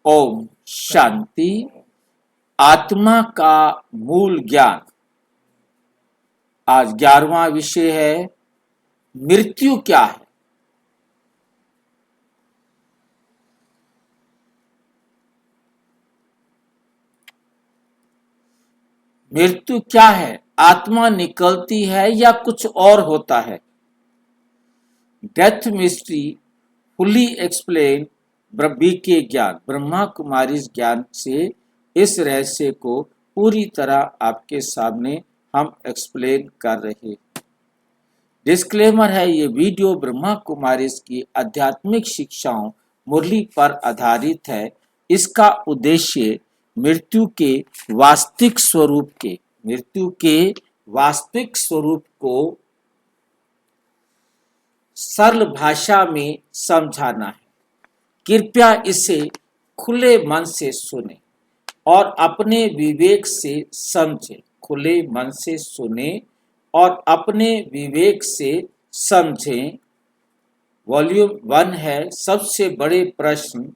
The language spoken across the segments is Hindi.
ओम शांति। आत्मा का मूल ज्ञान। आज 11वां विषय है, मृत्यु क्या है। मृत्यु क्या है? आत्मा निकलती है या कुछ और होता है? Death mystery fully explain BK Gyan, Brahma कुमारी ज्ञान से इस रहस्य को पूरी तरह आपके सामने हम एक्सप्लेन कर रहे हैं। डिस्क्लेमर है, ये वीडियो ब्रह्मा कुमारी की आध्यात्मिक शिक्षाओं मुरली पर आधारित है। इसका उद्देश्य मृत्यु के वास्तविक स्वरूप को सरल भाषा में समझाना है। कृपया इसे खुले मन से सुने और अपने विवेक से समझें। खुले मन से सुने और अपने विवेक से समझें। वॉल्यूम 1 है, सबसे बड़े प्रश्न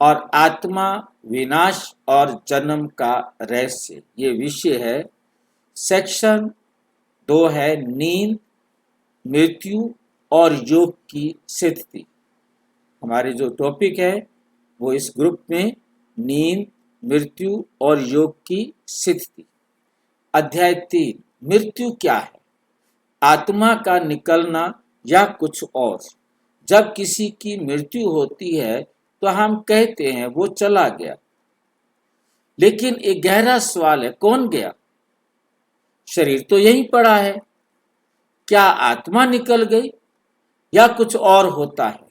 और आत्मा, विनाश और जन्म का रहस्य, ये विषय है। सेक्शन 2 है, नींद, मृत्यु और योग की स्थिति। हमारे जो टॉपिक है वो इस ग्रुप में नींद, मृत्यु और योग की स्थिति। अध्याय 3, मृत्यु क्या है? आत्मा का निकलना या कुछ और? जब किसी की मृत्यु होती है तो हम कहते हैं वो चला गया, लेकिन एक गहरा सवाल है, कौन गया? शरीर तो यहीं पड़ा है। क्या आत्मा निकल गई या कुछ और होता है?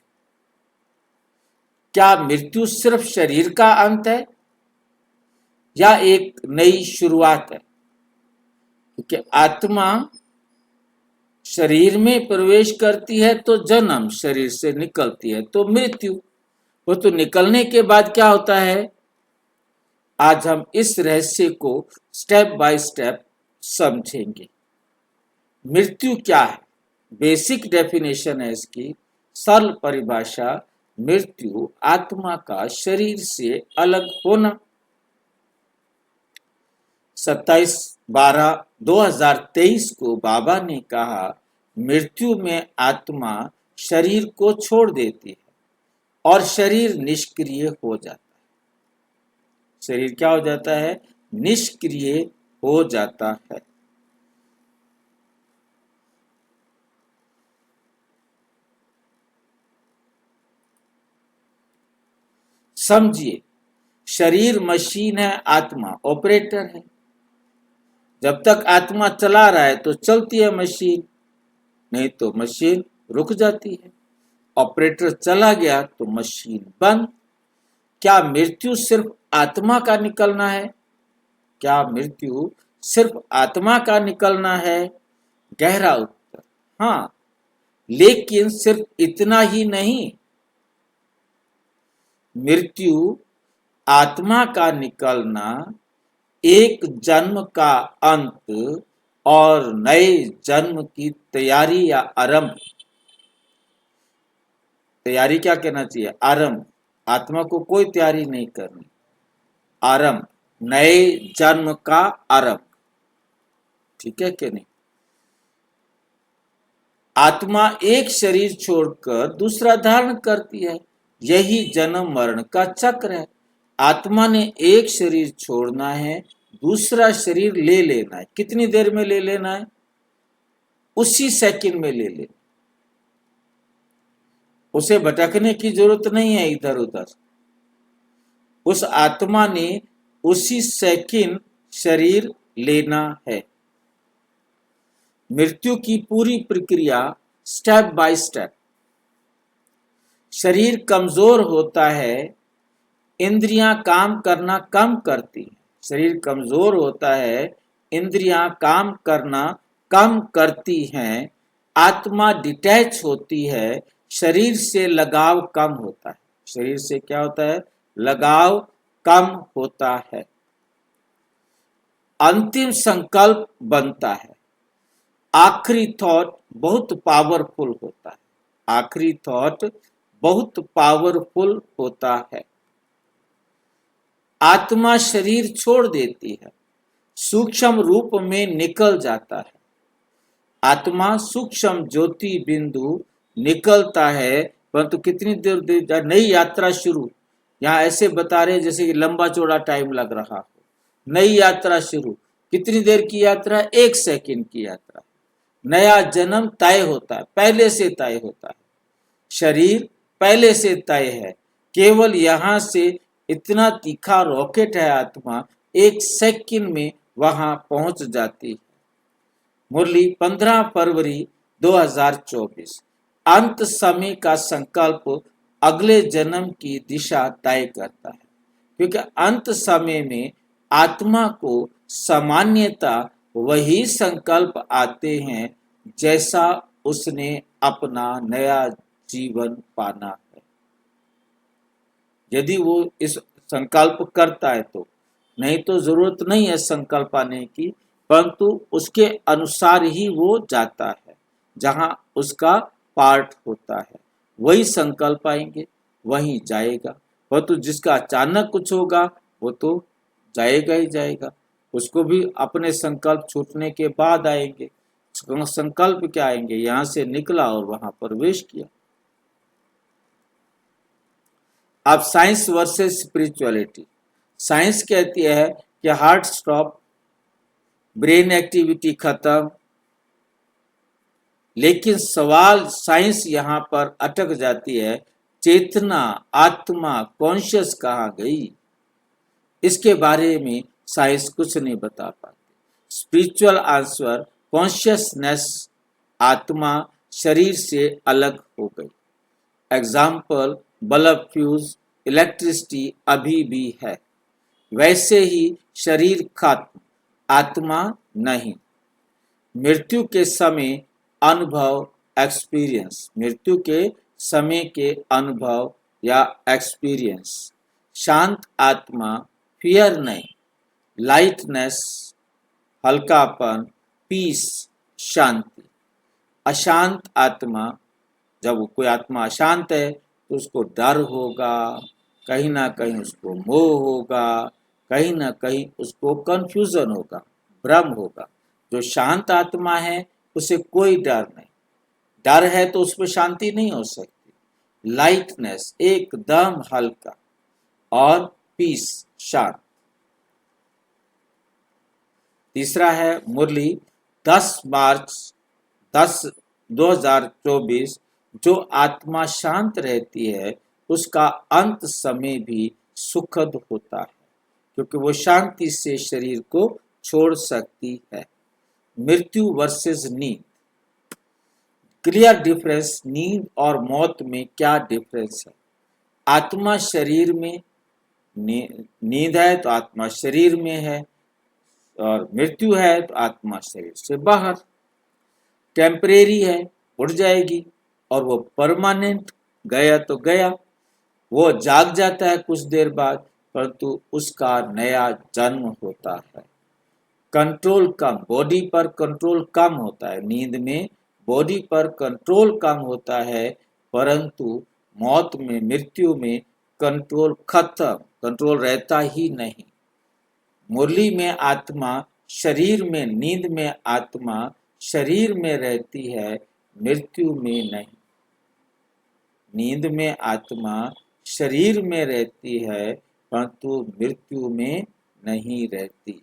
क्या मृत्यु सिर्फ शरीर का अंत है या एक नई शुरुआत है? क्योंकि आत्मा शरीर में प्रवेश करती है तो जन्म, शरीर से निकलती है तो मृत्यु। वो तो निकलने के बाद क्या होता है? आज हम इस रहस्य को स्टेप बाय स्टेप समझेंगे। मृत्यु क्या है? बेसिक डेफिनेशन है इसकी, सरल परिभाषा। मृत्यु आत्मा का शरीर से अलग होना। 27/12/2023 को बाबा ने कहा, मृत्यु में आत्मा शरीर को छोड़ देती है और शरीर निष्क्रिय हो जाता है। शरीर क्या हो जाता है? निष्क्रिय हो जाता है। समझिए, शरीर मशीन है, आत्मा ऑपरेटर है। जब तक आत्मा चला रहा है तो चलती है मशीन, नहीं तो मशीन रुक जाती है। ऑपरेटर चला गया तो मशीन बंद। क्या मृत्यु सिर्फ आत्मा का निकलना है? क्या मृत्यु सिर्फ आत्मा का निकलना है? गहरा उत्तर, हाँ, लेकिन सिर्फ इतना ही नहीं। मृत्यु आत्मा का निकलना एक जन्म का अंत और नए जन्म की तैयारी या आरंभ। तैयारी क्या कहना चाहिए? आरंभ। आत्मा को कोई तैयारी नहीं करनी। आरंभ, नए जन्म का आरंभ। ठीक है कि नहीं? आत्मा एक शरीर छोड़कर दूसरा धारण करती है, यही जन्म मरण का चक्र है। आत्मा ने एक शरीर छोड़ना है, दूसरा शरीर ले लेना है। कितनी देर में ले लेना है? उसी सेकंड में ले लेना। उसे भटकने की जरूरत नहीं है इधर उधर। उस आत्मा ने उसी सेकंड शरीर लेना है। मृत्यु की पूरी प्रक्रिया स्टेप बाय स्टेप। शरीर कमजोर होता है, इंद्रियां काम करना कम करती हैं। शरीर कमजोर होता है, इंद्रियां काम करना कम करती हैं। आत्मा डिटैच होती है, शरीर से लगाव कम होता है। शरीर से क्या होता है? लगाव कम होता है। अंतिम संकल्प बनता है। आखिरी थॉट बहुत पावरफुल होता है। आखिरी थॉट बहुत पावरफुल होता है। आत्मा शरीर छोड़ देती है, सूक्ष्म रूप में निकल जाता है। आत्मा सूक्ष्म ज्योति बिंदु निकलता है, परंतु कितनी देर नई यात्रा शुरू। यहाँ ऐसे बता रहे जैसे कि लंबा चौड़ा टाइम लग रहा हो। नई यात्रा शुरू, कितनी देर की यात्रा? 1 सेकंड की यात्रा। नया जन्म तय होता है, पहले से तय होता है। शरीर पहले से तय है, केवल यहाँ से इतना तीखा रॉकेट है आत्मा, 1 सेकंड में वहां पहुंच जाती है। मुरली 15 फरवरी 2024। अंत समय का संकल्प अगले जन्म की दिशा तय करता है, क्योंकि अंत समय में आत्मा को सामान्यता वही संकल्प आते हैं जैसा उसने अपना नया जीवन पाना है। यदि वो इस संकल्प करता है तो, नहीं तो जरूरत नहीं है संकल्प आने की, परंतु उसके अनुसार ही वो जाता है, जहां उसका पार्ट होता है वही संकल्प आएंगे, वहीं जाएगा। परंतु जिसका अचानक कुछ होगा वो तो जाएगा ही जाएगा, उसको भी अपने संकल्प छूटने के बाद आएंगे। संकल्प क्या आएंगे? यहां से निकला और वहां प्रवेश किया। अब साइंस वर्सेस स्पिरिचुअलिटी। साइंस कहती है कि हार्ट स्टॉप, ब्रेन एक्टिविटी खत्म, लेकिन सवाल साइंस यहां पर अटक जाती है, चेतना, आत्मा, कॉन्शियस कहाँ गई? इसके बारे में साइंस कुछ नहीं बता पाती। स्पिरिचुअल आंसर, कॉन्शियसनेस, आत्मा शरीर से अलग हो गई। एग्जाम्पल, बल्ब फ्यूज, इलेक्ट्रिसिटी अभी भी है, वैसे ही शरीर खत्म, आत्मा नहीं। मृत्यु के समय अनुभव, एक्सपीरियंस, मृत्यु के समय के अनुभव या एक्सपीरियंस। शांत आत्मा, फियर नहीं, लाइटनेस, हल्कापन, पीस, शांति। अशांत आत्मा, जब कोई आत्मा अशांत है तो उसको डर होगा, कहीं ना कहीं उसको मोह होगा, कहीं ना कहीं उसको कंफ्यूजन होगा, भ्रम होगा। जो शांत आत्मा है उसे कोई डर नहीं, डर है तो उस पर शांति नहीं हो सकती। लाइटनेस, एकदम हल्का, और पीस, शांत। तीसरा है मुरली 10 मार्च 2024। जो आत्मा शांत रहती है उसका अंत समय भी सुखद होता है, क्योंकि वो शांति से शरीर को छोड़ सकती है। मृत्यु वर्सेस नींद। Clear difference. नींद और मौत में क्या डिफरेंस है? आत्मा शरीर में, नींद है तो आत्मा शरीर में है, और मृत्यु है तो आत्मा शरीर से बाहर। टेम्परेरी है, उड़ जाएगी, और वो परमानेंट, गया तो गया। वो जाग जाता है कुछ देर बाद, परंतु उसका नया जन्म होता है। कंट्रोल कम, बॉडी पर कंट्रोल कम होता है। नींद में बॉडी पर कंट्रोल कम होता है, परंतु मौत में, मृत्यु में कंट्रोल खत्म, कंट्रोल रहता ही नहीं। मुरली में आत्मा शरीर में, नींद में आत्मा शरीर में रहती है, मृत्यु में नहीं। नींद में आत्मा शरीर में रहती है, परंतु मृत्यु में नहीं रहती।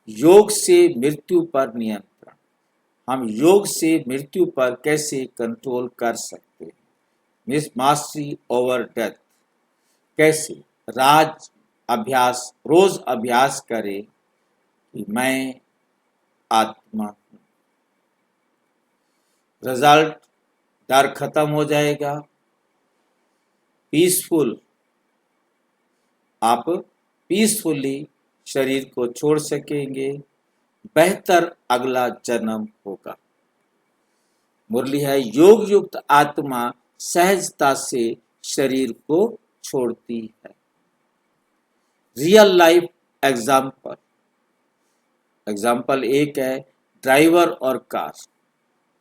योग से मृत्यु पर नियंत्रण। हम योग से मृत्यु पर कैसे कंट्रोल कर सकते हैं? Miss mastery over death. कैसे? राज अभ्यास, रोज अभ्यास करें कि मैं आत्मा हूं। रिजल्ट, डर खत्म हो जाएगा, पीसफुल, आप पीसफुली शरीर को छोड़ सकेंगे, बेहतर अगला जन्म होगा। मुरली है, योग युक्त आत्मा सहजता से शरीर को छोड़ती है। Real life example. एग्जाम्पल एक है, ड्राइवर और कार।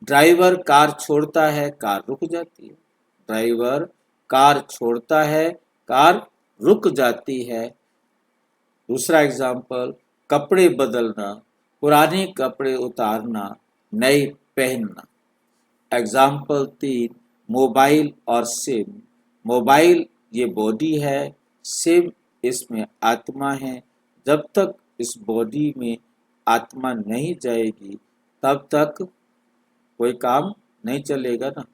ड्राइवर कार छोड़ता है, कार रुक जाती है। ड्राइवर कार छोड़ता है, कार रुक जाती है। दूसरा एग्जाम्पल, कपड़े बदलना, पुराने कपड़े उतारना, नए पहनना। एग्जाम्पल 3, मोबाइल और सिम। मोबाइल ये बॉडी है, सिम इसमें आत्मा है। जब तक इस बॉडी में आत्मा नहीं जाएगी तब तक कोई काम नहीं चलेगा ना,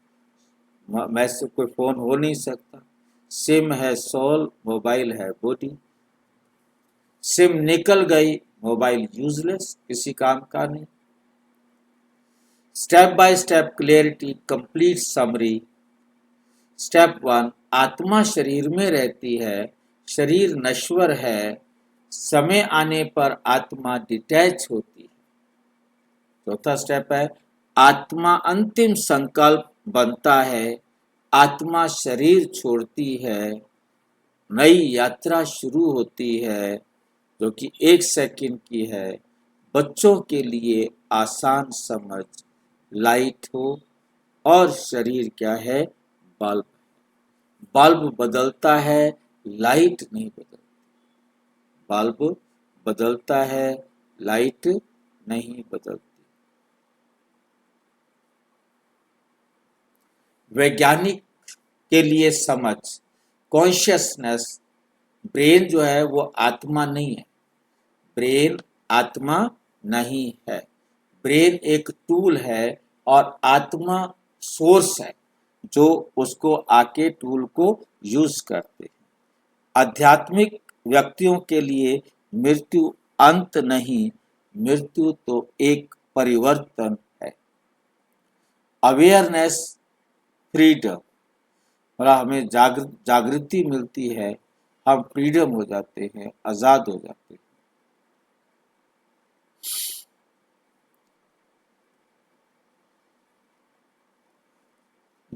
मैं से कोई फोन हो नहीं सकता। सिम है सोल, मोबाइल है बॉडी। सिम निकल गई, मोबाइल यूजलेस, किसी काम का नहीं। Step by step clarity, complete summary. Step 1, आत्मा शरीर में रहती है, शरीर नश्वर है, समय आने पर आत्मा डिटैच होती है। चौथा स्टेप है, आत्मा अंतिम संकल्प बनता है, आत्मा शरीर छोड़ती है, नई यात्रा शुरू होती है जो कि 1 सेकंड की है। बच्चों के लिए आसान समझ, लाइट हो और शरीर क्या है, बल्ब। बल्ब बदलता है, लाइट नहीं बदलती। बल्ब बदलता है, लाइट नहीं बदलती। वैज्ञानिक के लिए समझ, कॉन्शियसनेस, ब्रेन जो है वो आत्मा नहीं है। ब्रेन आत्मा नहीं है। ब्रेन एक टूल है और आत्मा सोर्स है जो उसको आके टूल को यूज करते हैं। आध्यात्मिक व्यक्तियों के लिए मृत्यु अंत नहीं, मृत्यु तो एक परिवर्तन है। अवेयरनेस, फ्रीडम, मतलब हमें जागृति मिलती है, हम फ्रीडम हो जाते हैं, आजाद हो जाते हैं।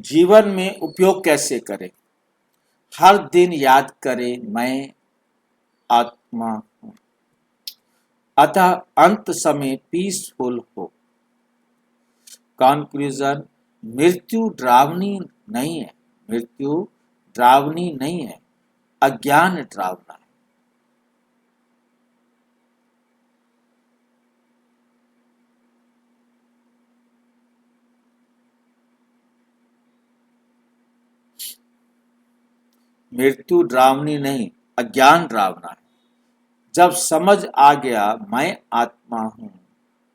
जीवन में उपयोग कैसे करें? हर दिन याद करें, मैं आत्मा हूं, अतः अंत समय पीसफुल हो। कंक्लूजन, मृत्यु डरावनी नहीं है, मृत्यु डरावनी नहीं है, अज्ञान डरावना है। मृत्यु डरावनी नहीं, अज्ञान डरावना है। जब समझ आ गया मैं आत्मा हूं,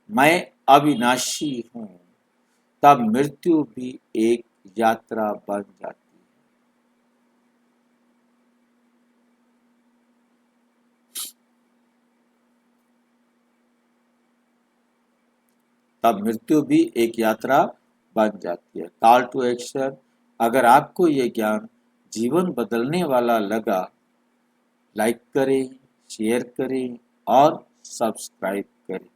मैं अविनाशी हूं, तब मृत्यु भी एक यात्रा बन जाती है। तब मृत्यु भी एक यात्रा बन जाती है। कॉल टू एक्शन, अगर आपको ये ज्ञान जीवन बदलने वाला लगा, लाइक करें, शेयर करें और सब्सक्राइब करें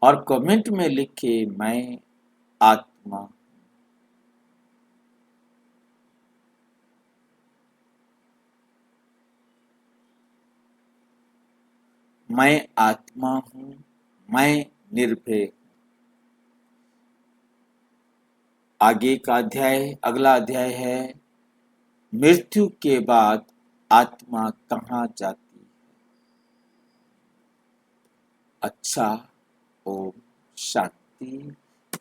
और कमेंट में लिखें, मैं आत्मा। मैं आत्मा हूं, मैं निर्भय। आगे का अगला अध्याय है, मृत्यु के बाद आत्मा कहाँ जाती है। अच्छा, ओम शांति।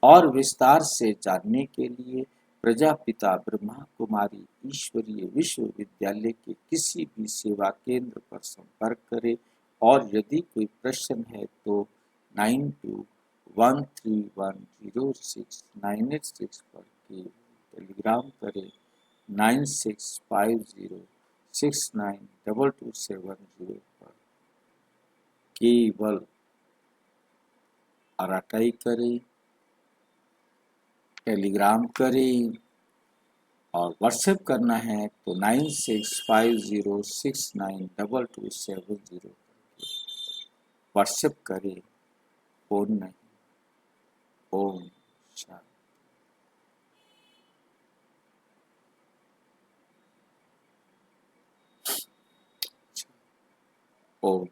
और विस्तार से जानने के लिए प्रजापिता ब्रह्मा कुमारी ईश्वरीय विश्वविद्यालय के किसी भी सेवा केंद्र पर संपर्क करें और यदि कोई प्रश्न है तो 9213106986 पर टेलीग्राम करें, 9650692270 पर केवल आरटाई करें, टेलीग्राम करें और व्हाट्सएप करना है तो 9650692270 व्हाट्सएप करें, फोन नहीं। ओम शांति। ओम